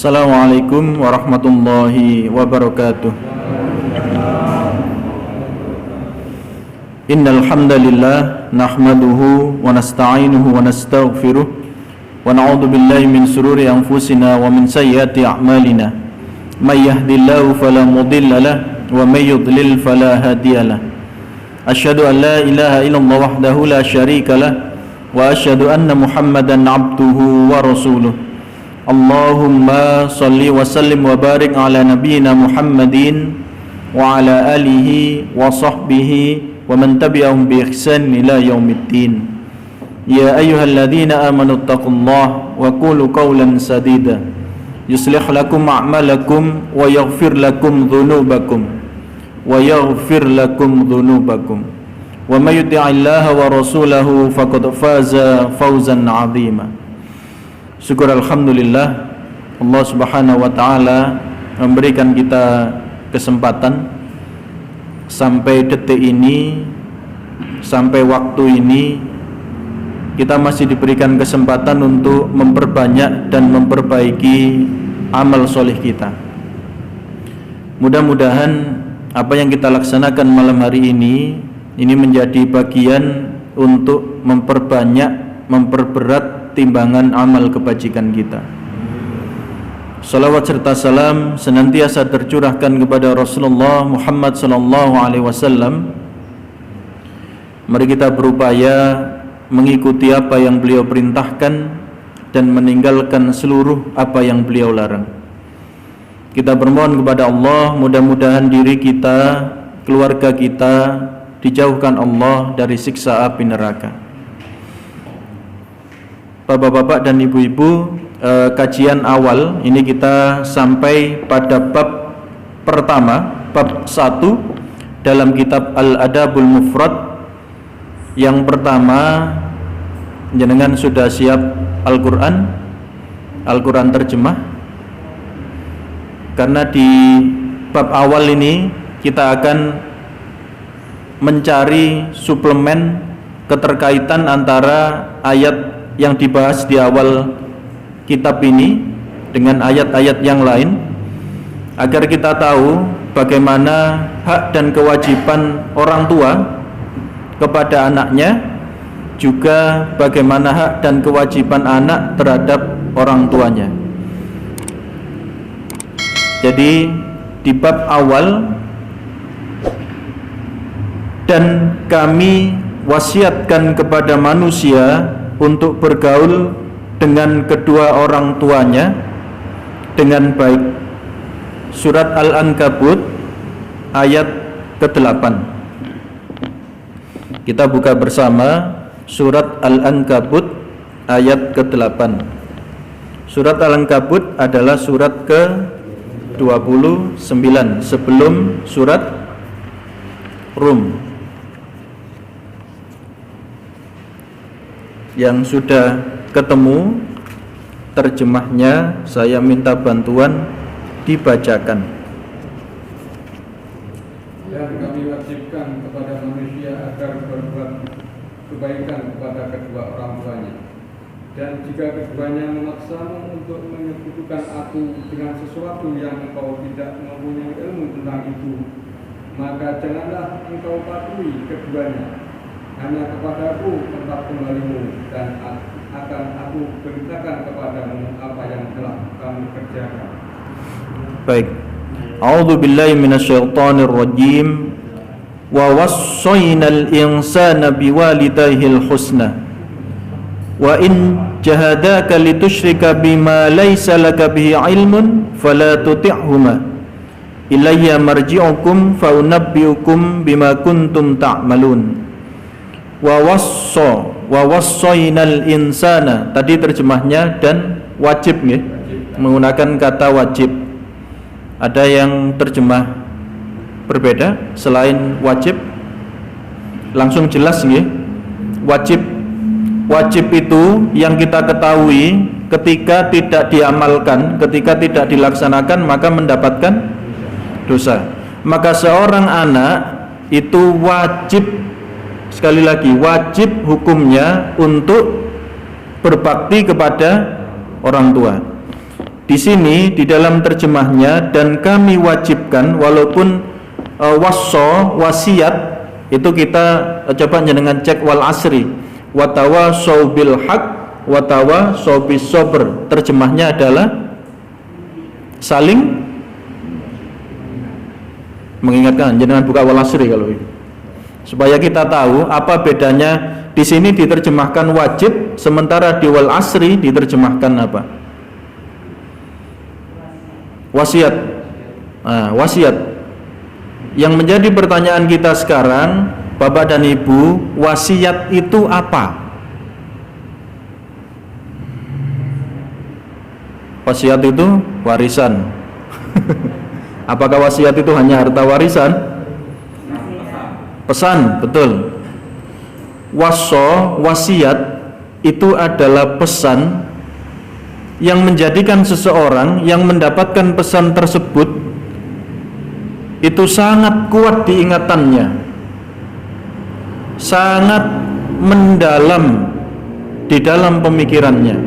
Assalamualaikum warahmatullahi wabarakatuh. Innal hamdalillah nahmaduhu wa nasta'inuhu wa nastaghfiruh wa na'udzu billahi min shururi anfusina wa min sayyiati a'malina. May yahdihillahu fala mudilla lahu wa may yudlil fala hadiya lahu. Asyhadu an la ilaha illallah wahdahu la syarika lahu wa asyhadu anna Muhammadan 'abduhu wa rasuluh. Allahumma salli wa sallim wa barik ala nabiyyina Muhammadin wa ala alihi wa sahbihi wa man tabi'ahum bi ihsan ila yaumiddin. Ya ayyuhalladzina amanu taqullaha wa qulu qawlan sadida yuslih lakum a'malakum wa yaghfir lakum dhunubakum wa may yuti'illaha wa rasulahu faqad faza fawzan 'azima. Syukur alhamdulillah, Allah subhanahu wa ta'ala memberikan kita kesempatan sampai detik ini, sampai waktu ini kita masih diberikan kesempatan untuk memperbanyak dan memperbaiki amal soleh kita. Mudah-mudahan apa yang kita laksanakan malam hari ini menjadi bagian untuk memperbanyak, memperberat timbangan amal kebajikan kita. Salawat serta salam senantiasa tercurahkan kepada Rasulullah Muhammad sallallahu alaihi wasallam. Mari kita berupaya mengikuti apa yang beliau perintahkan dan meninggalkan seluruh apa yang beliau larang. Kita bermohon kepada Allah, mudah-mudahan diri kita, keluarga kita dijauhkan Allah dari siksa api neraka. Bapak-bapak dan ibu-ibu, kajian awal ini kita sampai pada bab pertama, bab 1 dalam kitab Al-Adabul Mufrad. Yang pertama, jenengan sudah siap Al-Quran terjemah? Karena di bab awal ini kita akan mencari suplemen keterkaitan antara ayat yang dibahas di awal kitab ini dengan ayat-ayat yang lain, agar kita tahu bagaimana hak dan kewajiban orang tua kepada anaknya, juga bagaimana hak dan kewajiban anak terhadap orang tuanya. Jadi di bab awal, dan kami wasiatkan kepada manusia untuk bergaul dengan kedua orang tuanya dengan baik. Surat Al-Ankabut ayat ke-8. Kita buka bersama surat Al-Ankabut ayat ke-8. Surat Al-Ankabut adalah surat ke-29 sebelum surat Rum. Yang sudah ketemu terjemahnya, saya minta bantuan dibacakan. Dan kami wajibkan kepada manusia agar berbuat kebaikan kepada kedua orang tuanya. Dan jika keduanya memaksamu untuk menyekutukan aku dengan sesuatu yang engkau tidak mempunyai ilmu tentang itu, maka janganlah engkau patuhi keduanya. Hanya kepadaku tempat kembalimu, dan akan aku beritakan kepadamu apa yang telah kamu kerjakan. Baik. A'udzu billahi minasyaitonir rajim. Wa wassaynal insana biwalidayhil husna. Wa in jahadaka litusyrika bima laysa laka bihi ilmun fala tuti'huma. Ilayya marji'ukum fa unabbi'ukum bima kuntum ta'malun. Wa wassaynal insana, tadi terjemahnya dan wajib nggih, menggunakan kata wajib. Ada yang terjemah berbeda selain wajib? Langsung jelas nggih. Wajib itu yang kita ketahui ketika tidak diamalkan, ketika tidak dilaksanakan maka mendapatkan dosa. Maka seorang anak itu wajib, sekali lagi wajib hukumnya untuk berbakti kepada orang tua. di sini di dalam terjemahnya, dan kami wajibkan, walaupun wasiat itu kita coba jenengan cek, wal asri watawasau bil haq watawasau bis sabr, terjemahnya adalah saling mengingatkan. Jenengan buka wal asri kalau itu, supaya kita tahu apa bedanya. Di sini diterjemahkan wajib, sementara di wal asri diterjemahkan apa? Wasiat. Nah, wasiat. Yang menjadi pertanyaan kita sekarang, Bapak dan Ibu, wasiat itu apa? Wasiat itu warisan. Apakah wasiat itu hanya harta warisan? Pesan, betul. Wasiat itu adalah pesan yang menjadikan seseorang yang mendapatkan pesan tersebut itu sangat kuat diingatannya, sangat mendalam di dalam pemikirannya.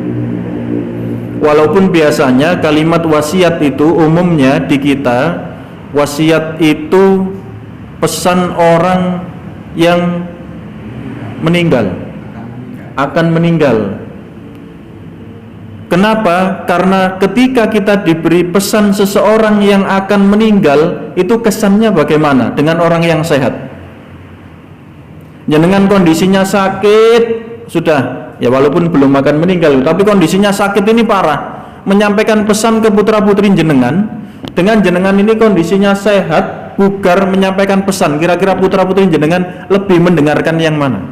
Walaupun biasanya kalimat wasiat itu umumnya di kita, wasiat itu pesan orang yang meninggal, akan meninggal. Kenapa? Karena ketika kita diberi pesan seseorang yang akan meninggal, itu kesannya bagaimana dengan orang yang sehat? Dengan kondisinya sakit, sudah, ya walaupun belum akan meninggal, tapi kondisinya sakit ini parah, menyampaikan pesan ke putra-putri jenengan, dengan jenengan ini kondisinya sehat, bugar, menyampaikan pesan, kira-kira putra-putri jenengan lebih mendengarkan yang mana?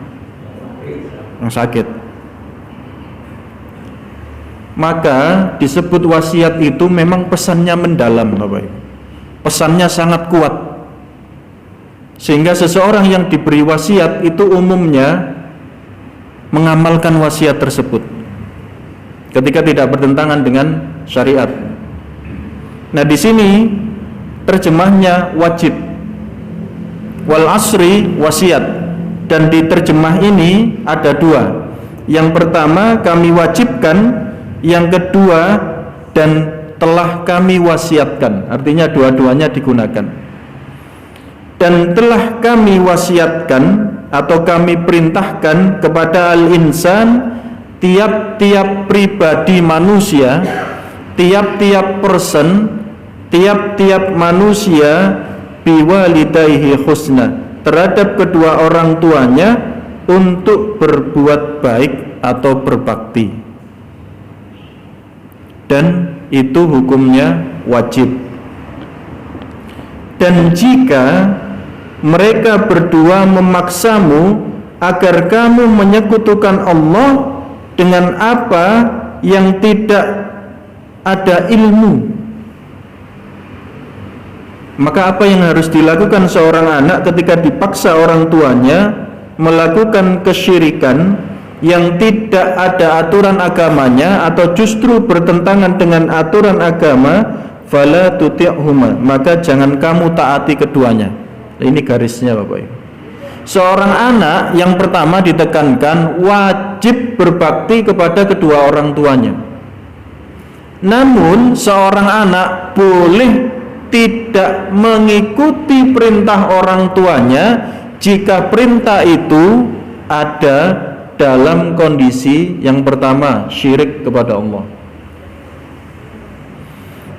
Yang sakit. Maka disebut wasiat itu memang pesannya mendalam, Bapak Ibu. Pesannya sangat kuat, sehingga seseorang yang diberi wasiat itu umumnya mengamalkan wasiat tersebut ketika tidak bertentangan dengan syariat. Nah, di sini terjemahnya wajib, wal asri wasiat, dan di terjemah ini ada dua. Yang pertama kami wajibkan, yang kedua dan telah kami wasiatkan. Artinya dua-duanya digunakan. Dan telah kami wasiatkan atau kami perintahkan kepada al-insan, tiap-tiap pribadi manusia, tiap-tiap person, tiap-tiap manusia, biwalidayhi husna, terhadap kedua orang tuanya untuk berbuat baik atau berbakti. Dan itu hukumnya wajib. Dan jika mereka berdua memaksamu agar kamu menyekutukan Allah dengan apa yang tidak ada ilmu, maka apa yang harus dilakukan seorang anak ketika dipaksa orang tuanya melakukan kesyirikan yang tidak ada aturan agamanya atau justru bertentangan dengan aturan agama, fala tuti'huma, maka jangan kamu taati keduanya. Ini garisnya, Bapak Ibu. Seorang anak yang pertama ditekankan wajib berbakti kepada kedua orang tuanya. Namun seorang anak boleh tidak mengikuti perintah orang tuanya jika perintah itu ada dalam kondisi yang pertama, syirik kepada Allah.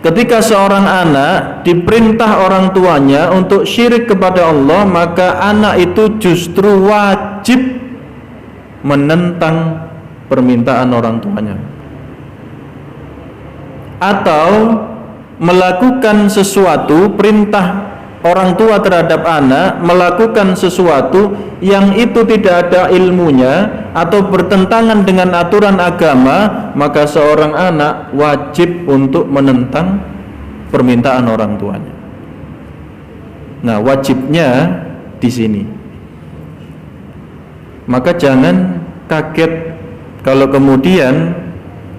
Ketika seorang anak diperintah orang tuanya untuk syirik kepada Allah, maka anak itu justru wajib menentang permintaan orang tuanya, atau melakukan sesuatu, perintah orang tua terhadap anak melakukan sesuatu yang itu tidak ada ilmunya atau bertentangan dengan aturan agama, maka seorang anak wajib untuk menentang permintaan orang tuanya. Nah, wajibnya di sini. Maka jangan kaget kalau kemudian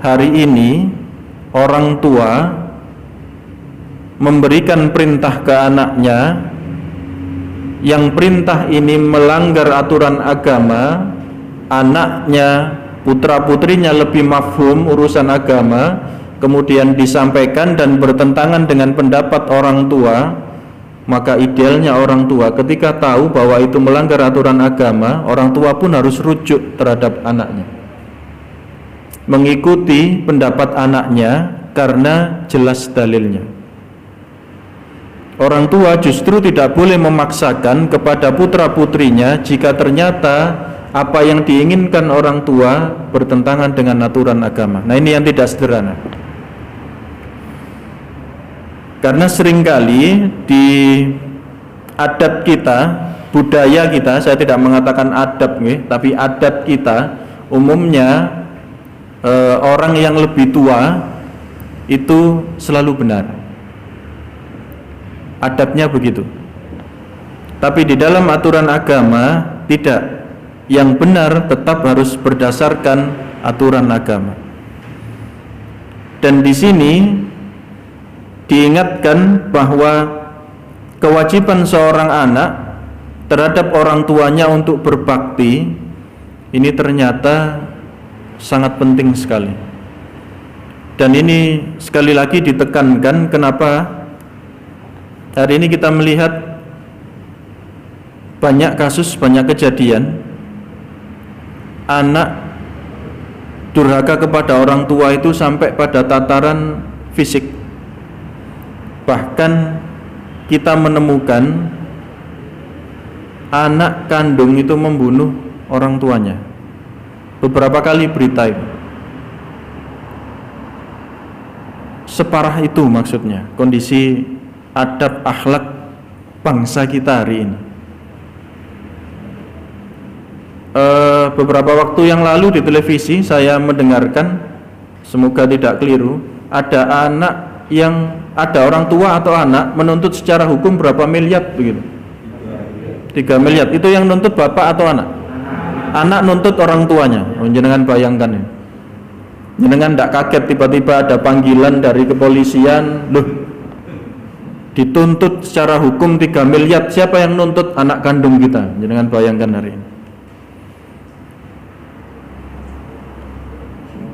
hari ini orang tua memberikan perintah ke anaknya yang perintah ini melanggar aturan agama, anaknya, putra-putrinya lebih mafhum urusan agama, kemudian disampaikan dan bertentangan dengan pendapat orang tua, maka idealnya orang tua ketika tahu bahwa itu melanggar aturan agama, orang tua pun harus rujuk terhadap anaknya, mengikuti pendapat anaknya karena jelas dalilnya. Orang tua justru tidak boleh memaksakan kepada putra-putrinya jika ternyata apa yang diinginkan orang tua bertentangan dengan aturan agama. Nah, ini yang tidak sederhana. Karena seringkali di adat kita, budaya kita, saya tidak mengatakan adab tapi adat kita umumnya orang yang lebih tua itu selalu benar. Adabnya begitu. Tapi di dalam aturan agama tidak. Yang benar tetap harus berdasarkan aturan agama. Dan di sini diingatkan bahwa kewajiban seorang anak terhadap orang tuanya untuk berbakti ini ternyata sangat penting sekali. Dan ini sekali lagi ditekankan, kenapa hari ini kita melihat banyak kasus, banyak kejadian anak durhaka kepada orang tua itu sampai pada tataran fisik. Bahkan kita menemukan anak kandung itu membunuh orang tuanya. Beberapa kali berita itu. Separah itu maksudnya kondisi adab akhlak bangsa kita hari ini. Beberapa waktu yang lalu di televisi saya mendengarkan, semoga tidak keliru, ada orang tua atau anak menuntut secara hukum berapa miliar begitu. 3 miliar. Itu yang nuntut bapak atau anak? Anak nuntut orang tuanya. Jenengan bayangkan ini. Jenengan tidak kaget tiba-tiba ada panggilan dari kepolisian, loh, dituntut secara hukum 3 miliar. Siapa yang nuntut? Anak kandung kita. Jenengan bayangkan hari ini.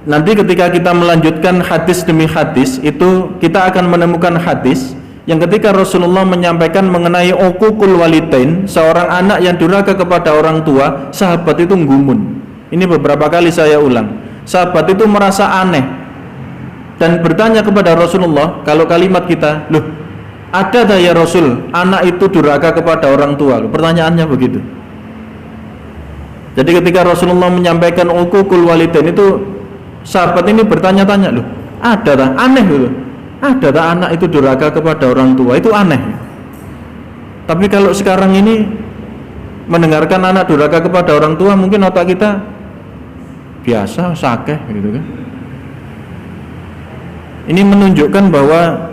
Nanti ketika kita melanjutkan hadis demi hadis, itu kita akan menemukan hadis yang ketika Rasulullah menyampaikan mengenai uququl walidain, seorang anak yang durhaka kepada orang tua, sahabat itu nggumun. Ini beberapa kali saya ulang. Sahabat itu merasa aneh dan bertanya kepada Rasulullah, kalau kalimat kita, loh, ada tak ya Rasul, anak itu durhaka kepada orang tua? Pertanyaannya begitu. Jadi ketika Rasulullah menyampaikan uququl walidain itu, sahabat ini bertanya-tanya, loh, ada tak? Aneh gitu. Ada tak anak itu durhaka kepada orang tua? Itu aneh. Tapi kalau sekarang ini mendengarkan anak durhaka kepada orang tua, mungkin otak kita biasa, sakeh gitu kan. Ini menunjukkan bahwa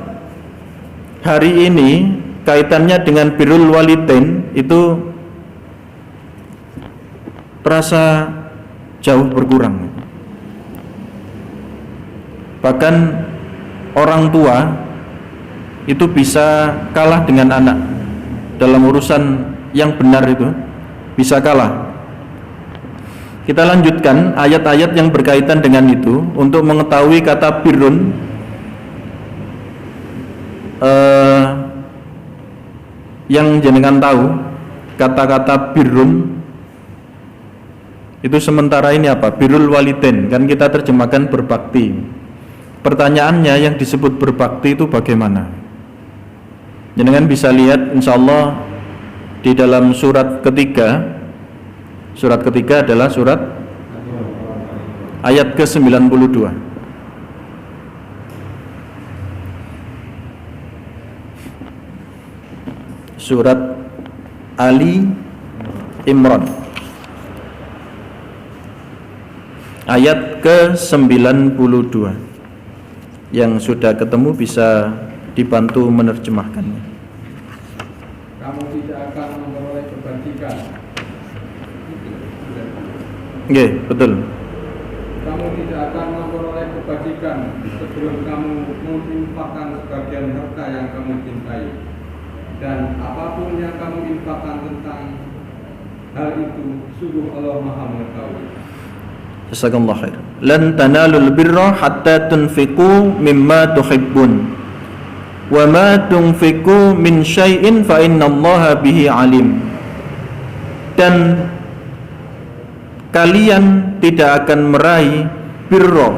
hari ini kaitannya dengan birrul walidain itu terasa jauh berkurang. Bahkan orang tua itu bisa kalah dengan anak dalam urusan yang benar, itu bisa kalah. Kita lanjutkan ayat-ayat yang berkaitan dengan itu untuk mengetahui kata birrun. Yang jenengan tahu kata-kata birrun itu sementara ini apa? Birrul walidain, kan kita terjemahkan berbakti. Pertanyaannya, yang disebut berbakti itu bagaimana? Jenengan bisa lihat insyaallah di dalam surat ketiga. Surat ketiga adalah surat ayat ke-92. Surat Ali Imran ayat ke-92. Yang sudah ketemu bisa dibantu menerjemahkannya. Kamu tidak akan memperoleh kebajikan. Oke, betul. Kamu tidak akan memperoleh kebajikan sebelum kamu menginfakkan sebagian harta yang kamu cintai. Dan apapun yang kamu infakkan tentang hal itu, sungguh Allah Maha mengetahui. Jazakallahu khairan. lan tanalul birra hatta tunfiqu mimma tuhibbun wa ma tunfiqu min syai'in fa innallaha bihi alim. Dan kalian tidak akan meraih birra.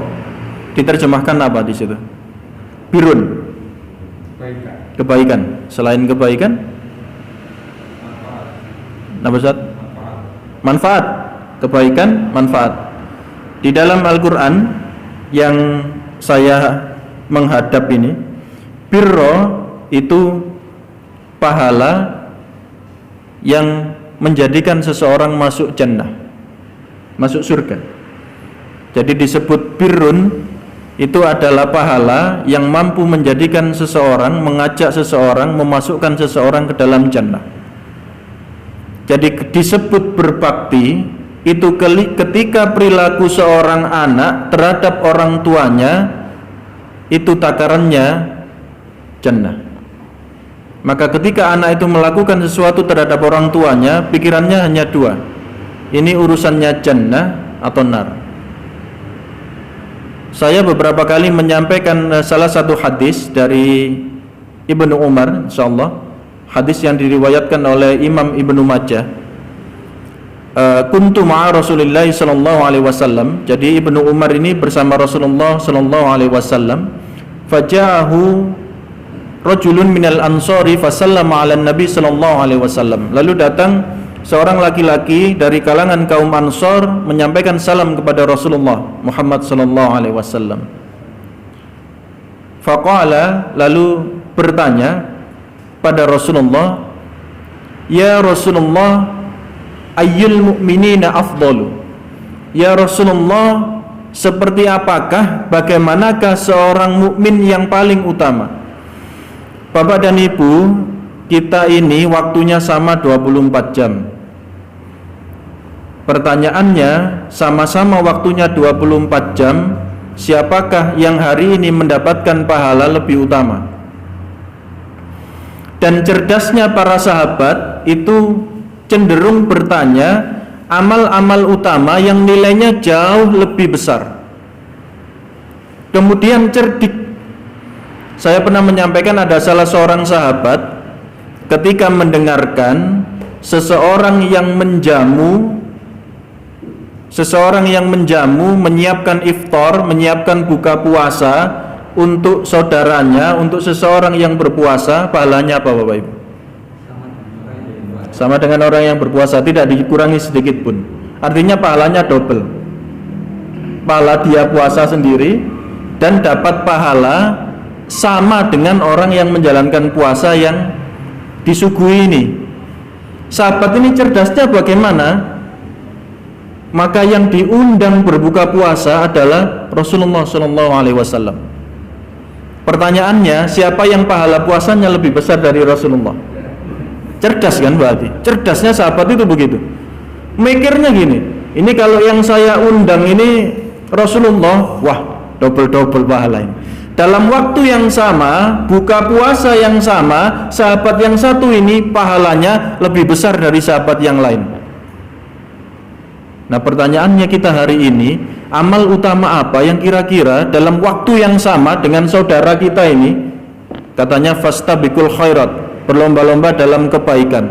Diterjemahkan apa di situ? Birun. Kebaikan. Selain kebaikan, apa Ustaz? Manfaat. Kebaikan, manfaat. Di dalam Al-Qur'an yang saya menghadap ini, birra itu pahala yang menjadikan seseorang masuk jannah, masuk surga. Jadi disebut birrun, itu adalah pahala yang mampu menjadikan seseorang, mengajak seseorang, memasukkan seseorang ke dalam jannah. Jadi disebut berbakti itu ketika perilaku seorang anak terhadap orang tuanya itu takarannya jannah. Maka ketika anak itu melakukan sesuatu terhadap orang tuanya, pikirannya hanya dua. Ini urusannya jannah atau nar. Saya beberapa kali menyampaikan salah satu hadis dari Ibnu Umar, insyaallah, hadis yang diriwayatkan oleh Imam Ibnu Majah. Kuntu ma'a Rasulillah sallallahu alaihi wasallam. Jadi Ibnu Umar ini bersama Rasulullah sallallahu alaihi wasallam. Faja'ahu rajulun minal ansari fasallama 'alan nabi sallallahu alaihi wasallam. Lalu datang seorang laki-laki dari kalangan kaum Ansar menyampaikan salam kepada Rasulullah Muhammad sallallahu alaihi wasallam. Faqala, lalu bertanya pada Rasulullah, "Ya Rasulullah, ayyul mu'minina afdalu?" Ya Rasulullah, seperti apakah, bagaimanakah seorang mukmin yang paling utama? Bapak dan Ibu, kita ini waktunya sama 24 jam. Pertanyaannya, sama-sama waktunya 24 jam, siapakah yang hari ini mendapatkan pahala lebih utama? Dan cerdasnya para sahabat itu cenderung bertanya amal-amal utama yang nilainya jauh lebih besar. Kemudian cerdik. Saya pernah menyampaikan ada salah seorang sahabat ketika mendengarkan seseorang yang menjamu, menyiapkan iftar, menyiapkan buka puasa untuk saudaranya, untuk seseorang yang berpuasa, pahalanya apa Bapak Ibu? Sama dengan orang yang berpuasa, tidak dikurangi sedikit pun. Artinya pahalanya double. Pahala dia puasa sendiri dan dapat pahala sama dengan orang yang menjalankan puasa yang disuguhi ini. Sahabat ini cerdasnya bagaimana? Maka yang diundang berbuka puasa adalah Rasulullah SAW. Pertanyaannya, siapa yang pahala puasanya lebih besar dari Rasulullah? Cerdas kan berarti? Cerdasnya sahabat itu begitu. Mikirnya gini, ini kalau yang saya undang ini Rasulullah, wah double pahala ini. Dalam waktu yang sama, buka puasa yang sama, sahabat yang satu ini pahalanya lebih besar dari sahabat yang lain. Nah pertanyaannya kita hari ini, amal utama apa yang kira-kira dalam waktu yang sama dengan saudara kita ini? Katanya fastabiqul khairat, berlomba-lomba dalam kebaikan.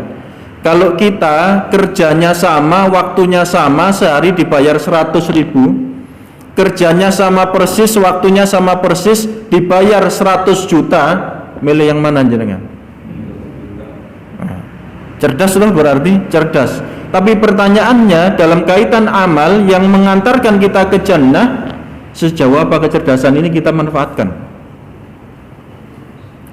Kalau kita kerjanya sama, waktunya sama, sehari dibayar 100.000, kerjanya sama persis, waktunya sama persis, dibayar 100 juta, milih yang mana jenengan? Cerdas sudah berarti cerdas. Tapi pertanyaannya dalam kaitan amal yang mengantarkan kita ke jannah, sejauh apa kecerdasan ini kita manfaatkan?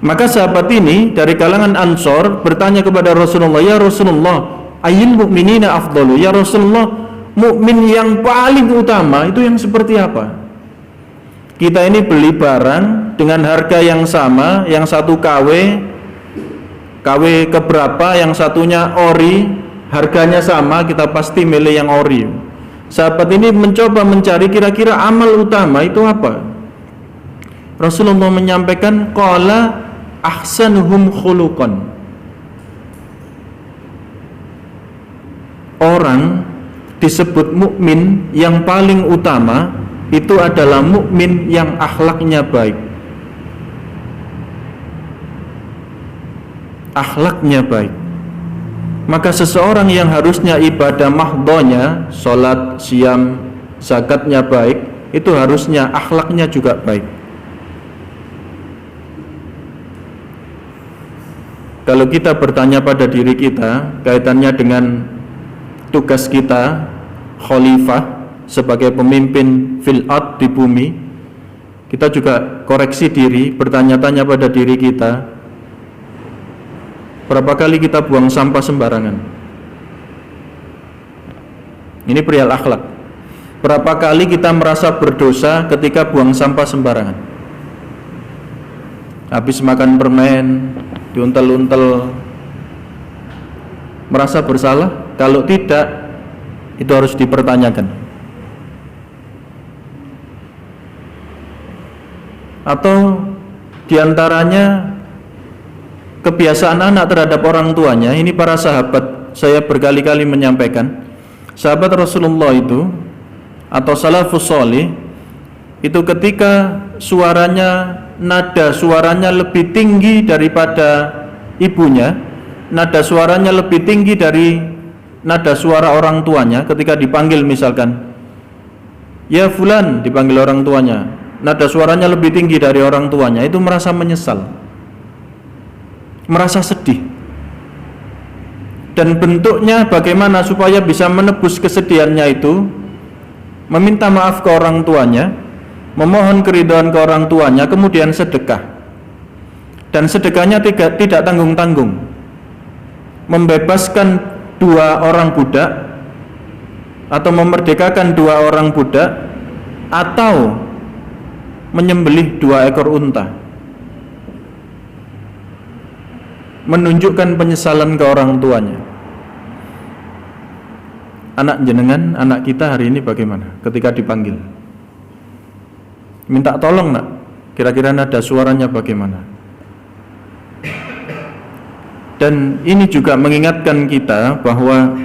Maka sahabat ini dari kalangan Ansor bertanya kepada Rasulullah, "Ya Rasulullah, ayyul mu'minina afdalu?" Ya Rasulullah, mukmin yang paling utama itu yang seperti apa? Kita ini beli barang dengan harga yang sama, yang satu KW keberapa, yang satunya ori, harganya sama, kita pasti milih yang ori. Sahabat ini mencoba mencari kira-kira amal utama itu apa. Rasulullah menyampaikan, qala ahsanuhum khuluqan. Orang disebut mukmin yang paling utama itu adalah mukmin yang akhlaknya baik. Akhlaknya baik. Maka seseorang yang harusnya ibadah mahdhanya, salat, siam, zakatnya baik, itu harusnya akhlaknya juga baik. Kalau kita bertanya pada diri kita kaitannya dengan tugas kita khalifah sebagai pemimpin fil ard, di bumi, kita juga koreksi diri, bertanya-tanya pada diri kita, berapa kali kita buang sampah sembarangan? Ini perihal akhlak. Berapa kali kita merasa berdosa ketika buang sampah sembarangan? Habis makan permen, diuntel-untel, merasa bersalah? Kalau tidak, itu harus dipertanyakan. Atau diantaranya kebiasaan anak terhadap orang tuanya. Ini para sahabat, saya berkali-kali menyampaikan, sahabat Rasulullah itu atau salafus sholih itu ketika nada suaranya lebih tinggi daripada ibunya, nada suaranya lebih tinggi dari nada suara orang tuanya. Ketika dipanggil misalkan, ya fulan, dipanggil orang tuanya, nada suaranya lebih tinggi dari orang tuanya, itu merasa menyesal, merasa sedih. Dan bentuknya bagaimana supaya bisa menebus kesedihannya itu? Meminta maaf ke orang tuanya, memohon keridhaan ke orang tuanya, kemudian sedekah. Dan sedekahnya tidak tanggung-tanggung, membebaskan 2 orang budak atau memerdekakan 2 orang budak, atau menyembelih 2 ekor unta, menunjukkan penyesalan ke orang tuanya. Anak jenengan, anak kita hari ini bagaimana ketika dipanggil? Minta tolong nak, kira-kira nada suaranya bagaimana? Dan ini juga mengingatkan kita bahwa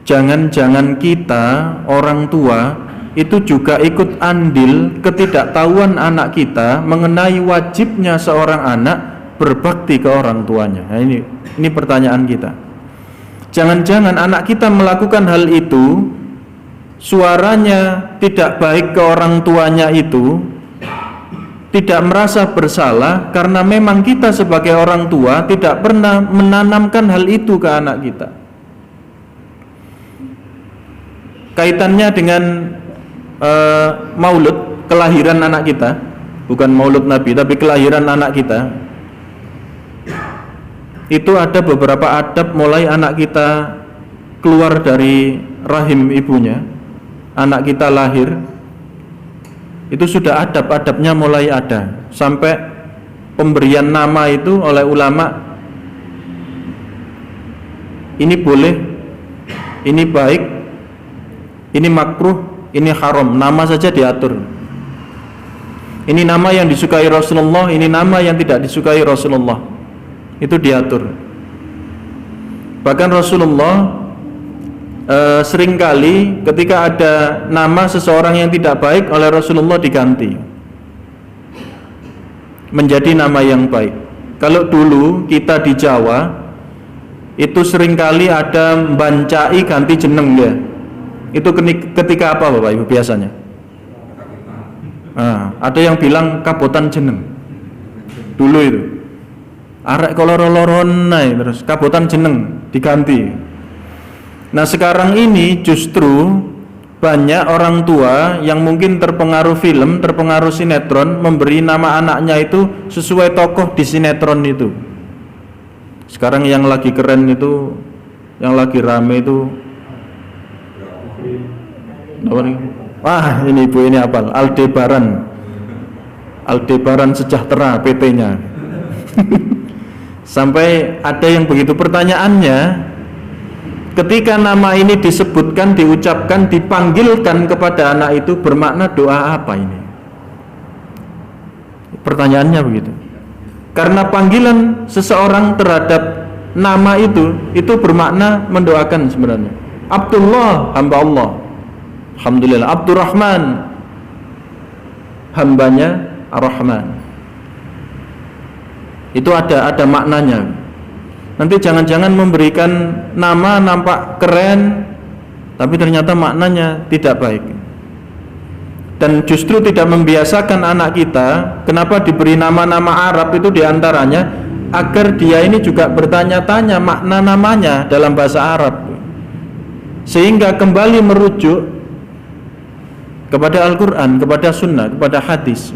jangan-jangan kita orang tua itu juga ikut andil ketidaktahuan anak kita mengenai wajibnya seorang anak berbakti ke orang tuanya. Nah, ini pertanyaan kita. Jangan-jangan anak kita melakukan hal itu, suaranya tidak baik ke orang tuanya itu, tidak merasa bersalah karena memang kita sebagai orang tua tidak pernah menanamkan hal itu ke anak kita. Kaitannya dengan maulud, kelahiran anak kita, bukan maulud Nabi tapi kelahiran anak kita, itu ada beberapa adab mulai anak kita keluar dari rahim ibunya, anak kita lahir, itu sudah adab-adabnya mulai ada. Sampai pemberian nama itu oleh ulama, ini boleh, ini baik, ini makruh, ini haram, nama saja diatur. Ini nama yang disukai Rasulullah, ini nama yang tidak disukai Rasulullah, itu diatur. Bahkan Rasulullah seringkali ketika ada nama seseorang yang tidak baik oleh Rasulullah diganti menjadi nama yang baik. Kalau dulu kita di Jawa itu seringkali ada bancai ganti jeneng ya. Itu ketika apa Bapak Ibu biasanya? Ada yang bilang kabotan jeneng dulu itu. Arek koloro-loron terus kabotan jeneng diganti. Nah sekarang ini justru banyak orang tua yang mungkin terpengaruh film, terpengaruh sinetron, memberi nama anaknya itu sesuai tokoh di sinetron itu. Sekarang yang lagi keren itu, yang lagi rame itu apa nih? Wah ini ibu ini apal, Aldebaran Sejahtera PT-nya. Sampai ada yang begitu, pertanyaannya, ketika nama ini disebutkan, diucapkan, dipanggilkan kepada anak itu, bermakna doa apa ini? Pertanyaannya begitu. Karena panggilan seseorang terhadap nama itu bermakna mendoakan sebenarnya. Abdullah, hamba Allah, alhamdulillah. Abdurrahman, hambanya Ar-Rahman. Itu ada maknanya. Nanti jangan-jangan memberikan nama nampak keren, tapi ternyata maknanya tidak baik. Dan justru tidak membiasakan anak kita. Kenapa diberi nama-nama Arab itu diantaranya agar dia ini juga bertanya-tanya makna namanya dalam bahasa Arab, sehingga kembali merujuk kepada Al-Quran, kepada Sunnah, kepada hadis.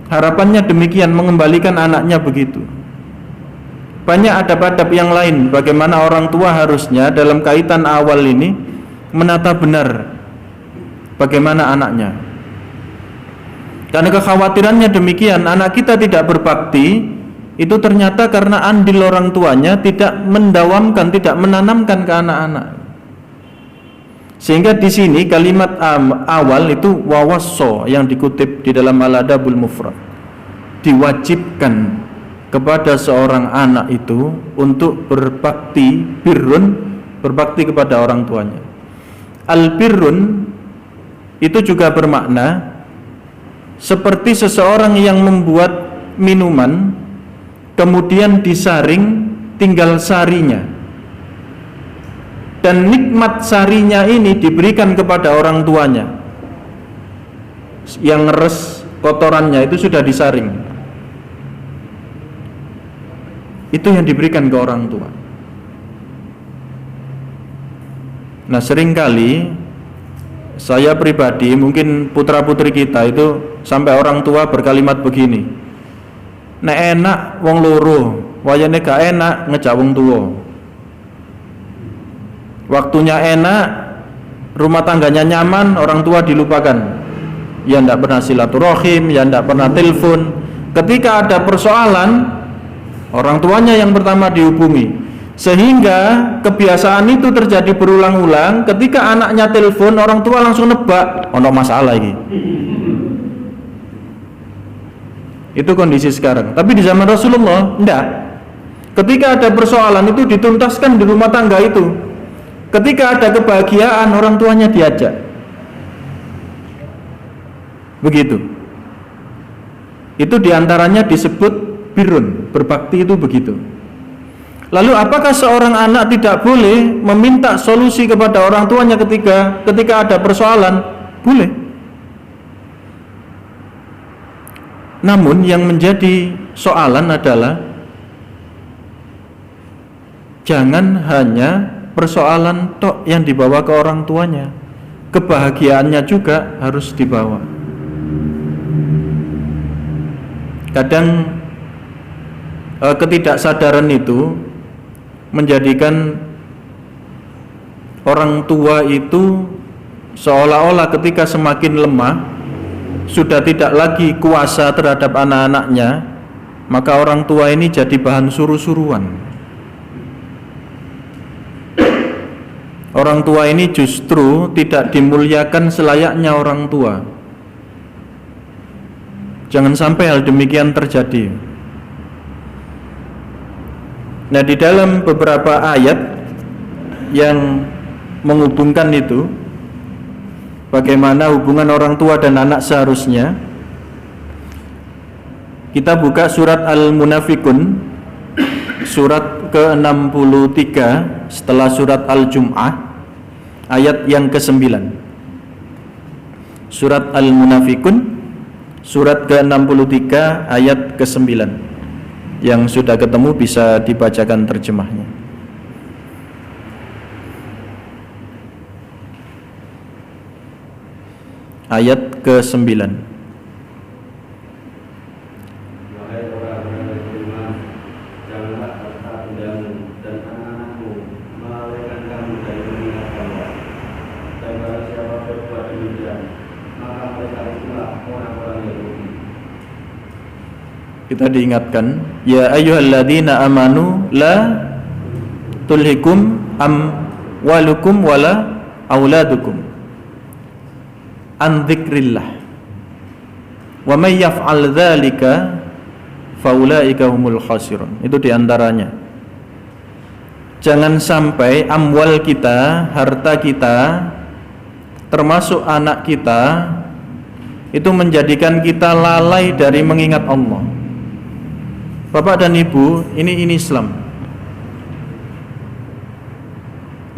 Harapannya demikian, mengembalikan anaknya begitu. Banyak adab-adab yang lain, bagaimana orang tua harusnya dalam kaitan awal ini menata benar bagaimana anaknya. Karena kekhawatirannya demikian, anak kita tidak berbakti, itu ternyata karena andil orang tuanya tidak mendawamkan, tidak menanamkan ke anak-anak. Sehingga di sini kalimat awal itu wawasso yang dikutip di dalam Al-Adabul Mufrad, diwajibkan kepada seorang anak itu untuk berbakti, birrun, berbakti kepada orang tuanya. Al-birrun itu juga bermakna seperti seseorang yang membuat minuman kemudian disaring, tinggal sarinya, dan nikmat sarinya ini diberikan kepada orang tuanya. Yang ngeres kotorannya itu sudah disaring, itu yang diberikan ke orang tua. Nah, seringkali saya pribadi, mungkin putra-putri kita itu sampai orang tua berkalimat begini, nek enak wong loro, wayane gak enak ngejak wong tua. Waktunya enak, rumah tangganya nyaman, orang tua dilupakan. Ya ndak pernah silaturahim, ya ndak pernah telepon. Ketika ada persoalan, orang tuanya yang pertama dihubungi. Sehingga kebiasaan itu terjadi berulang-ulang. Ketika anaknya telepon, orang tua langsung nebak, ono masalah ini. Itu kondisi sekarang. Tapi di zaman Rasulullah enggak. Ketika ada persoalan itu dituntaskan di rumah tangga itu. Ketika ada kebahagiaan, orang tuanya diajak. Begitu. Itu diantaranya disebut birrun, berbakti itu begitu. Lalu apakah seorang anak tidak boleh meminta solusi kepada orang tuanya ketika ada persoalan? Boleh. Namun yang menjadi soalan adalah jangan hanya persoalan tok yang dibawa ke orang tuanya, kebahagiaannya juga harus dibawa. Kadang ketidaksadaran itu menjadikan orang tua itu seolah-olah ketika semakin lemah, sudah tidak lagi kuasa terhadap anak-anaknya, maka orang tua ini jadi bahan suruh-suruan. Orang tua ini justru tidak dimuliakan selayaknya orang tua. Jangan sampai hal demikian terjadi. Nah, di dalam beberapa ayat yang menghubungkan itu, bagaimana hubungan orang tua dan anak seharusnya, kita buka surat Al-Munafikun, surat ke-63 setelah surat Al-Jum'ah, ayat yang ke-9. Surat Al-Munafikun, surat ke-63 ayat ke-9. Yang sudah ketemu bisa dibacakan terjemahnya. Ayat ke-9. Wahai orang-orang yang beriman, janganlah harta bendamu dan anak-anakmu melalaikan kamu dari mengingat Allah. Dan barang siapa berbuat demikian, maka mereka itulah orang-orang yang rugi. Kita diingatkan, ya ayyuhalladzina amanu la tulhikum amwalukum wala auladukum an dzikrillah wa may yaf'al dzalika faulaika humul khasirun. Itu diantaranya, jangan sampai amwal kita, harta kita, termasuk anak kita, itu menjadikan kita lalai dari mengingat Allah. Bapak dan Ibu, ini Islam.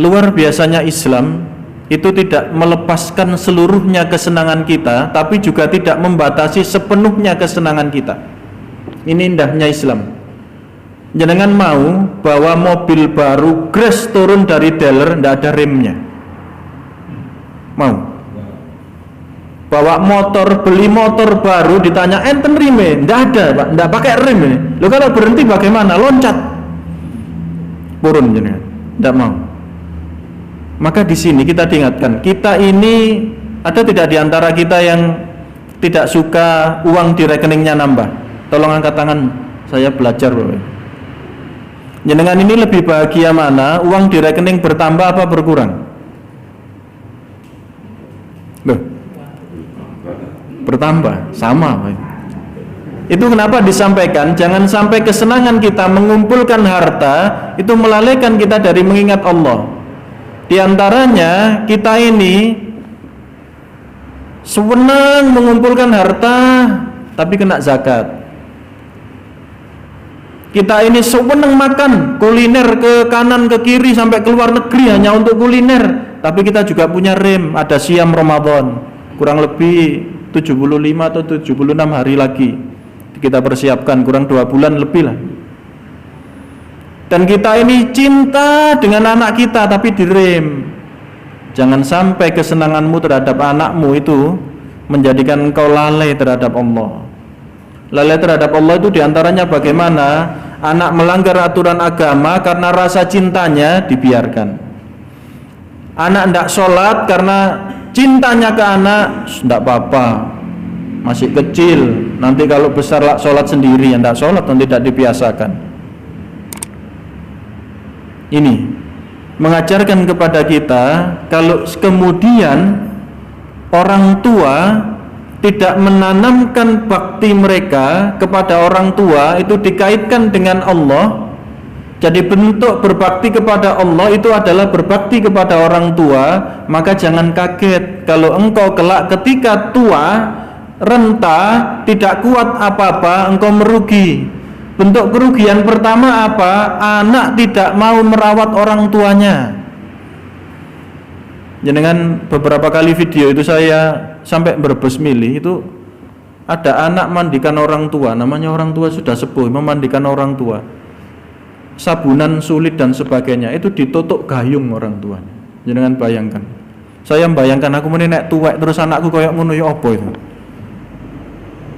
Luar biasanya Islam itu tidak melepaskan seluruhnya kesenangan kita, tapi juga tidak membatasi sepenuhnya kesenangan kita. Ini indahnya Islam. Jenengan mau bawa mobil baru, gres turun dari dealer, tidak ada remnya. Mau? Bawa motor, beli motor baru, ditanya enten rime, tidak ada Pak, tidak pakai rem ini. Lo kalau berhenti bagaimana? Loncat, turun jenengan, tidak mau. Maka di sini kita diingatkan, kita ini ada tidak di antara kita yang tidak suka uang di rekeningnya nambah? Tolong angkat tangan, saya belajar Bapak. Jenengan ini lebih bahagia mana? Uang di rekening bertambah apa berkurang? Loh, bertambah, sama Pak. Itu kenapa disampaikan, jangan sampai kesenangan kita mengumpulkan harta itu melalaikan kita dari mengingat Allah. Di antaranya kita ini senang mengumpulkan harta tapi kena zakat. Kita ini senang makan kuliner ke kanan ke kiri sampai ke luar negeri hanya untuk kuliner, tapi kita juga punya rem, ada siam Ramadan kurang lebih 75 atau 76 hari lagi kita persiapkan, kurang 2 bulan lebih lah. Dan kita ini cinta dengan anak kita tapi direm. Jangan sampai kesenanganmu terhadap anakmu itu menjadikan engkau lalai terhadap Allah. Lalai terhadap Allah itu diantaranya bagaimana anak melanggar aturan agama karena rasa cintanya dibiarkan. Anak tidak sholat karena cintanya ke anak, tidak apa-apa, masih kecil, nanti kalau besar lah sholat sendiri, yang tidak sholat nanti tidak dibiasakan. Ini mengajarkan kepada kita kalau kemudian orang tua tidak menanamkan bakti mereka kepada orang tua itu dikaitkan dengan Allah. Jadi bentuk berbakti kepada Allah itu adalah berbakti kepada orang tua. Maka jangan kaget kalau engkau kelak ketika tua, renta, tidak kuat apa-apa, engkau merugi. Bentuk kerugian pertama apa? Anak tidak mau merawat orang tuanya. Jenengan beberapa kali video itu saya sampai Brebes milih itu ada anak mandikan orang tua, namanya orang tua sudah sepuh memandikan orang tua, sabunan sulit dan sebagainya, itu ditutuk gayung orang tua. Jenengan bayangkan, saya membayangkan aku menenek tuwek terus anakku kayak ngono ya apa itu,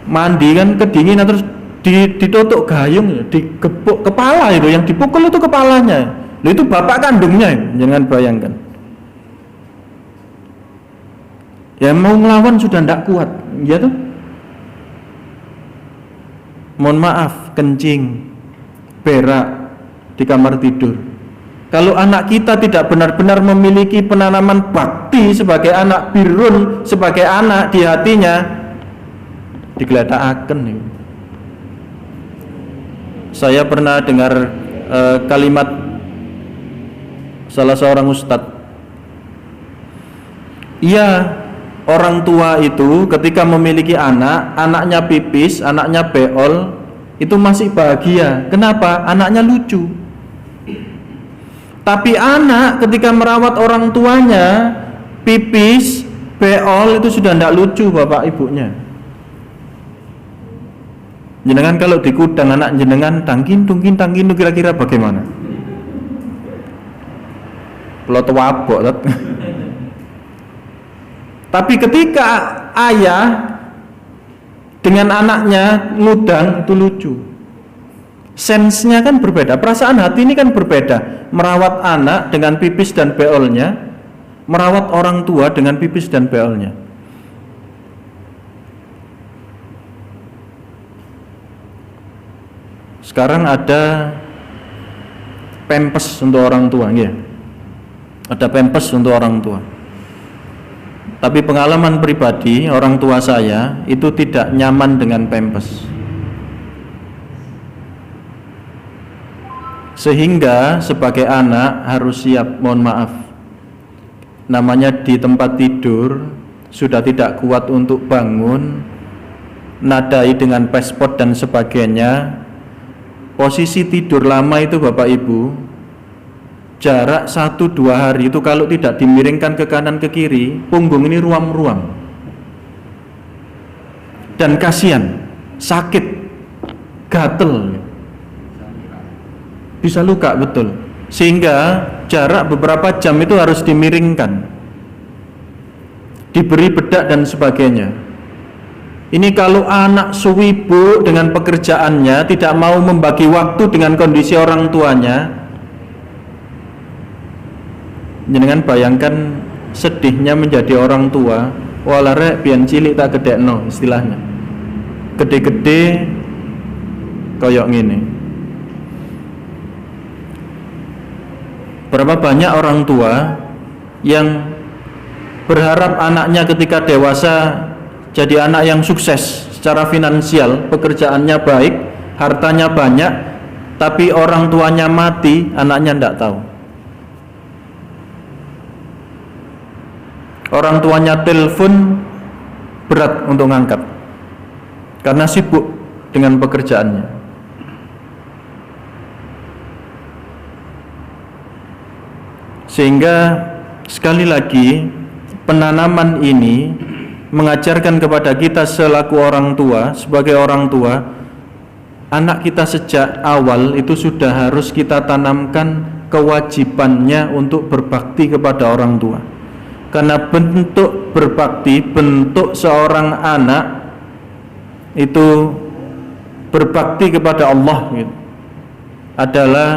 mandi kan kedinginan terus ditutuk gayung, digepuk kepala itu, yang dipukul itu kepalanya, itu bapak kandungnya, jangan bayangkan. Ya mau ngelawan sudah tidak kuat, ya tuh. Mohon maaf, kencing, berak di kamar tidur. Kalau anak kita tidak benar-benar memiliki penanaman bakti sebagai anak birrun, sebagai anak di hatinya, digeletakkan nih. Saya pernah dengar kalimat salah seorang ustadz. Iya, orang tua itu ketika memiliki anak, anaknya pipis, anaknya beol, itu masih bahagia. Kenapa? Anaknya lucu. Tapi anak ketika merawat orang tuanya, pipis, beol, itu sudah tidak lucu bapak ibunya. Jenengan kalau di kudang anak jenengan tangkin kira-kira bagaimana? Pelot wabok. Tapi ketika ayah dengan anaknya ngudang itu lucu. Sensenya kan berbeda, perasaan hati ini kan berbeda. Merawat anak dengan pipis dan beolnya, merawat orang tua dengan pipis dan beolnya. Sekarang ada Pampers untuk orang tua, ya. Ada Pampers untuk orang tua. Tapi pengalaman pribadi, orang tua saya itu tidak nyaman dengan Pampers. Sehingga sebagai anak harus siap, mohon maaf, namanya di tempat tidur sudah tidak kuat untuk bangun, nadai dengan pespot dan sebagainya, posisi tidur lama itu Bapak Ibu, jarak 1-2 hari itu kalau tidak dimiringkan ke kanan ke kiri, punggung ini ruam-ruam. Dan kasihan, sakit, gatel, bisa luka betul. Sehingga jarak beberapa jam itu harus dimiringkan, diberi bedak dan sebagainya. Ini kalau anak sibuk dengan pekerjaannya, tidak mau membagi waktu dengan kondisi orang tuanya, jangan bayangkan sedihnya menjadi orang tua. Walarek pian cilik tak gedekno istilahnya, gede-gede koyok ngene. Berapa banyak orang tua yang berharap anaknya ketika dewasa jadi anak yang sukses secara finansial, pekerjaannya baik, hartanya banyak, tapi orang tuanya mati, anaknya tidak tahu. Orang tuanya telepon berat untuk ngangkat karena sibuk dengan pekerjaannya. Sehingga sekali lagi penanaman ini mengajarkan kepada kita selaku orang tua, sebagai orang tua, anak kita sejak awal itu sudah harus kita tanamkan kewajibannya untuk berbakti kepada orang tua. Karena bentuk berbakti, bentuk seorang anak itu berbakti kepada Allah gitu, adalah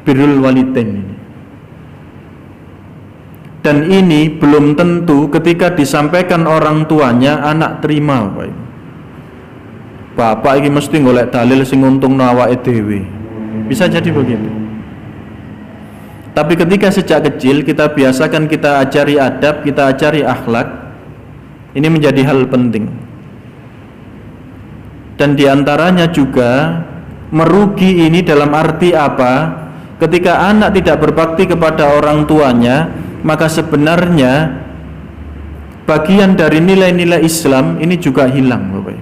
birrul walidain ini. Dan ini belum tentu ketika disampaikan orang tuanya anak terima, Bapak ini mesti golek dalil sing untungno awake dhewe. Bisa jadi begitu. Tapi ketika sejak kecil kita biasakan, kita ajari adab, kita ajari akhlak, ini menjadi hal penting. Dan diantaranya juga merugi ini dalam arti apa? Ketika anak tidak berbakti kepada orang tuanya, maka sebenarnya bagian dari nilai-nilai Islam ini juga hilang, Bapak.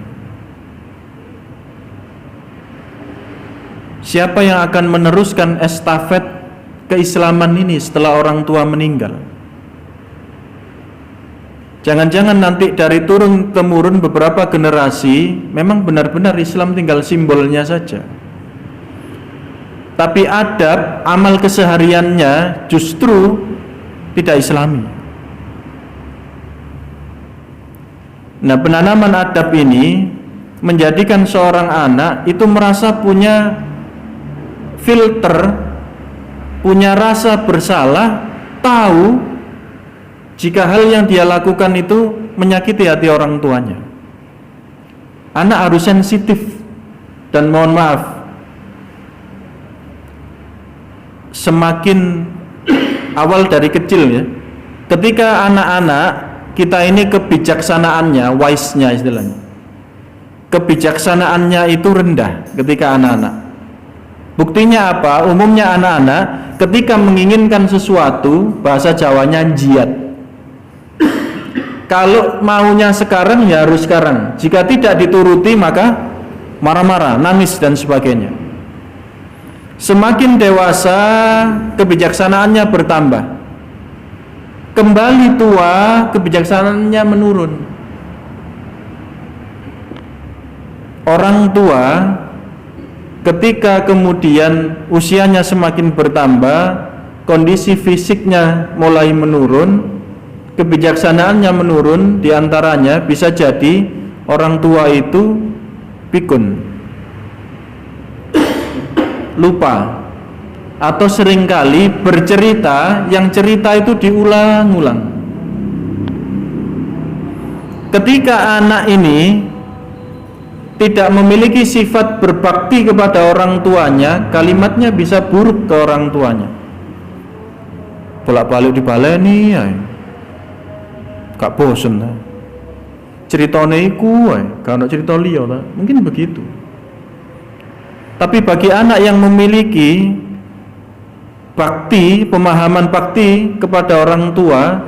Siapa yang akan meneruskan estafet keislaman ini setelah orang tua meninggal? Jangan-jangan nanti dari turun temurun beberapa generasi memang benar-benar Islam tinggal simbolnya saja, tapi adab, amal kesehariannya justru tidak Islami. Nah, penanaman adab ini menjadikan seorang anak itu merasa punya filter, punya rasa bersalah, tahu jika hal yang dia lakukan itu menyakiti hati orang tuanya. Anak harus sensitif, dan mohon maaf, semakin awal dari kecil ya, ketika anak-anak kita ini kebijaksanaannya, wise-nya istilahnya, kebijaksanaannya itu rendah ketika anak-anak. Buktinya apa? Umumnya anak-anak ketika menginginkan sesuatu, bahasa Jawanya jiat. Kalau maunya sekarang ya harus sekarang, jika tidak dituruti maka marah-marah, nangis dan sebagainya. Semakin dewasa kebijaksanaannya bertambah, kembali tua kebijaksanaannya menurun. Orang tua ketika kemudian usianya semakin bertambah, kondisi fisiknya mulai menurun, kebijaksanaannya menurun. Diantaranya bisa jadi orang tua itu pikun, lupa, atau seringkali bercerita yang cerita itu diulang-ulang. Ketika anak ini tidak memiliki sifat berbakti kepada orang tuanya, kalimatnya bisa buruk ke orang tuanya. Bolak-balik dibaleni ya, gak bosen lah. Ceritane iku wae, gak ono cerita liya ta. Mungkin begitu. Tapi bagi anak yang memiliki bakti, pemahaman bakti kepada orang tua,